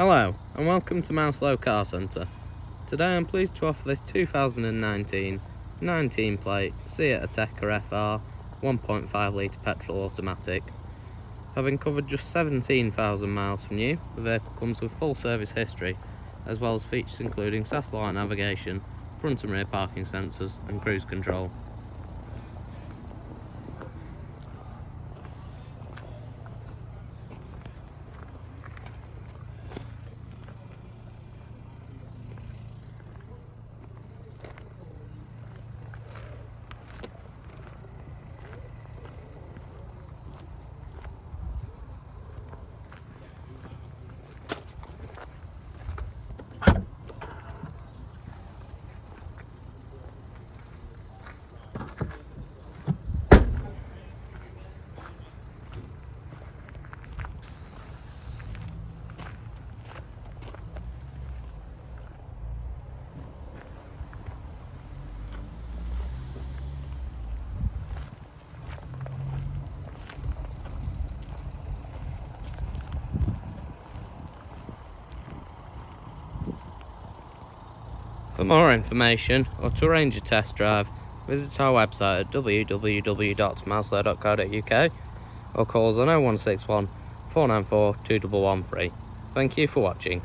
Hello and welcome to Mouselow Car Centre. Today I'm pleased to offer this 2019 19 plate Seat Ateca FR 1.5 litre petrol automatic. Having covered just 17,000 miles from new, the vehicle comes with full service history, as well as features including satellite navigation, front and rear parking sensors and cruise control. For more information or to arrange a test drive, visit our website at www.mouselow.co.uk or call us on 0161 494 2113. Thank you for watching.